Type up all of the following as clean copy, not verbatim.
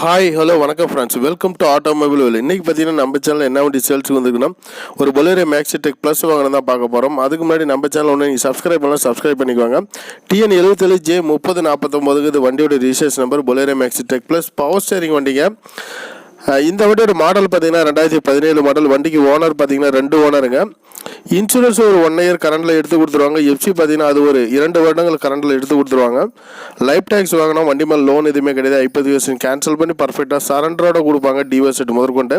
Hi hello வணக்கம் friends, welcome to automobile வேல். இன்றைக்கி பார்த்தீங்கன்னா நம்ம சேனல் என்ன வண்டி சேல்ஸுக்கு வந்துருக்குன்னா ஒரு பொலேரோ மேக்ஸி டெக் ப்ளஸ் வாங்கினா தான் பார்க்க போகிறோம். அதுக்கு முன்னாடி நம்ம சேனல் ஒன்று நீங்கள் சப்ஸ்கிரைப் பண்ணலாம், சப்ஸ்கிரைப் பண்ணிக்குவாங்க. TN77J3040 இது வண்டியோட registration number. Bolero maxi tech plus power steering வண்டிங்க. இந்த வண்டியோட மாடல் பார்த்தீங்கன்னா 2017 மாடல். வண்டிக்கு ஓனர் பார்த்தீங்கன்னா 2 ஓனருங்க. இன்சூரன்ஸ் ஒரு 1 இயர் கரண்டில் எடுத்து கொடுத்துருவாங்க. எஃப்சி பார்த்தீங்கன்னா அது ஒரு 2 வருடங்கள் கரண்டில் எடுத்து கொடுத்துருவாங்க. லைஃப் டேக்ஸ் வாங்கினா வண்டி மேலே லோன் எதுவுமே கிடையாது. 50 வருஷம் கேன்சல் பண்ணி பர்ஃபெக்டாக சரண்டரோட கொடுப்பாங்க. டிவோர்ஸ் செட் முதற்கொண்டு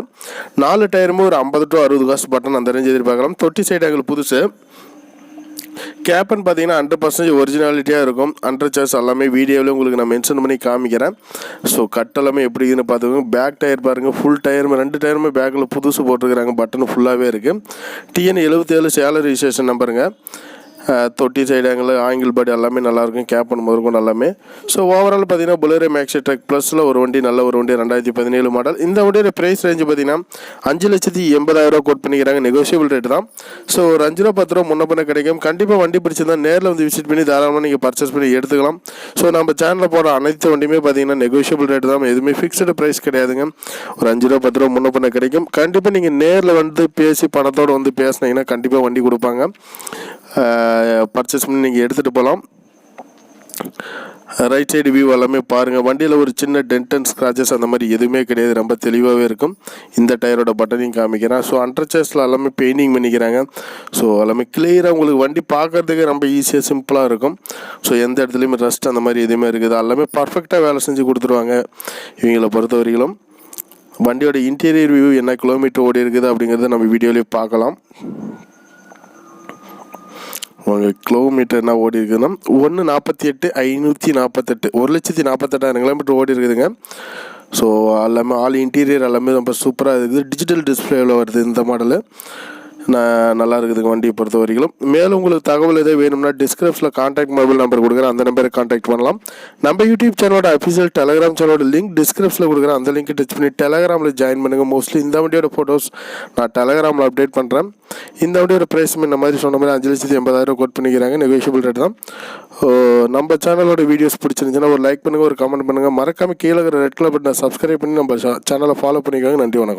4 டயருமே ஒரு 50 to 60 காசு பட்டன் அந்த ரேஞ்ச் எதிர்பார்க்கலாம். தொட்டி சைடு எங்களுக்கு புதுசு. கேப்டன் பார்த்தீங்கன்னா 100% ஒரிஜினாலிட்டியாக இருக்கும். அண்டர் சார்ஜ் எல்லாமே வீடியோவில் உங்களுக்கு நான் மென்ஷன் பண்ணி காமிக்கிறேன். ஸோ கட் எல்லாமே எப்படி இருக்குன்னு பார்த்துக்கோங்க. பேக் டயர் பாருங்கள், ஃபுல் டயருமே 2 டயருமே பேக்கில் புதுசு போட்டுருக்குறாங்க. பட்டன் ஃபுல்லாகவே இருக்குது. TN77 salary registration நம்பருங்க. தொட்டி சைடு ஆங்கிள் பாடி எல்லாமே நல்லாயிருக்கும். கேப்பன் முதற்கொண்டு எல்லாமே. ஸோ ஓவரால் பார்த்தீங்கன்னா பொலேரோ மேக்ஸி டெக் ப்ளஸில் ஒரு வண்டி, நல்ல ஒரு வண்டி, 2017 மாடல். இந்த வண்டியோட ப்ரைஸ் ரேஞ்சு பார்த்தீங்கன்னா 5,80,000 கோட் பண்ணிக்கிறாங்க. நெகோஷியபிள் ரேட் தான். ஸோ ஒரு 5 ரூபா 10 ரூபா முன்ன பண்ண கிடைக்கும். கண்டிப்பாக வண்டி பிடிச்சிருந்தா நேரில் வந்து விசிட் பண்ணி தாராளமாக நீங்கள் பர்ச்சேஸ் பண்ணி எடுத்துக்கலாம். ஸோ நம்ம சேனலில் போகிற அனைத்து வண்டியுமே பார்த்தீங்கன்னா நெகோஷியபிள் ரேட் தான். எதுவுமே ஃபிக்ஸ்டு ப்ரைஸ் கிடையாதுங்க. ஒரு 5 ரூபா 10 ரூபா முன்ன பண்ண கிடைக்கும். கண்டிப்பாக நீங்கள் நேரில் வந்து பேசி பணத்தோடு வந்து பேசினீங்கன்னா கண்டிப்பாக வண்டி கொடுப்பாங்க. பர்ச்சேஸ் பண்ணி நீங்கள் எடுத்துகிட்டு போகலாம். ரைட் சைடு வியூ எல்லாமே பாருங்கள். வண்டியில் ஒரு சின்ன டென்ட் அண்ட் ஸ்க்ராச்சஸ் அந்த மாதிரி எதுவுமே கிடையாது. ரொம்ப தெளிவாகவே இருக்கும். இந்த டயரோட பட்டனையும் காமிக்கிறேன். ஸோ அண்டர் சேர்ஸில் எல்லாமே பெயிண்டிங் பண்ணிக்கிறாங்க. ஸோ எல்லாமே கிளியராக உங்களுக்கு வண்டி பார்க்குறதுக்கு ரொம்ப ஈஸியாக சிம்பிளாக இருக்கும். ஸோ எந்த இடத்துலையுமே ரஸ்ட் அந்த மாதிரி எதுவுமே இருக்குது. எல்லாமே பர்ஃபெக்டாக வேலை செஞ்சு கொடுத்துருவாங்க இவங்களை பொறுத்த வரைக்கும். வண்டியோட இன்டீரியர் வியூ என்ன கிலோமீட்டர் ஓடி இருக்குது அப்படிங்கிறத நம்ம வீடியோலேயே பார்க்கலாம். உங்கள் கிலோமீட்டர் என்ன ஓடி இருக்குதுன்னா 1,48,548 1,48,000 கிலோமீட்டர் ஓடி இருக்குதுங்க. ஸோ எல்லாமே ஆல் இன்டீரியர் எல்லாமே ரொம்ப சூப்பராக இருக்குது. டிஜிட்டல் டிஸ்பிளேவில் வருது இந்த மாடலு. நல்லா இருக்குதுங்க வண்டியை பொறுத்த வரைக்கும். மேலும் உங்களுக்கு தகவல் எதாவது வேணும்னா டிஸ்கிரிப்ஷனில் கான்டாக்ட் மொபைல் நம்பர் கொடுக்குறேன், அந்த நம்பரை கான்டாக்ட் பண்ணலாம். நம்ம யூடியூப் சேனலோட அஃபிஷியல் டெலகிராம் சேனலோட லிங்க் டிஸ்கிரிப்ஷனில் கொடுக்குறேன். அந்த லிங்க் டச் பண்ணி டெலகிராமில் ஜாயின் பண்ணுங்கள். மோஸ்ட்லி இந்த வண்டியோட ஃபோட்டோஸ் நான் டெலகிராமில் அப்டேட் பண்ணுறேன். இந்த வண்டியோட ப்ரைஸ் இந்த மாதிரி சொன்ன மாதிரி 5,80,000 கோட் பண்ணிக்கிறாங்க. நெகோஷியபிள் ரேட் தான். நம்ம சேனலோட வீடியோஸ் பிடிச்சிருந்துச்சுன்னா ஒரு லைக் பண்ணுங்கள், ஒரு கமெண்ட் பண்ணுங்கள். மறக்காமல் கீழே இருக்கிற ரெட் கலர் பட்டனை சப்ஸ்கிரைப் பண்ணி நம்ம சேனலை ஃபாலோ பண்ணிக்கோங்க. நன்றி, வணக்கம்.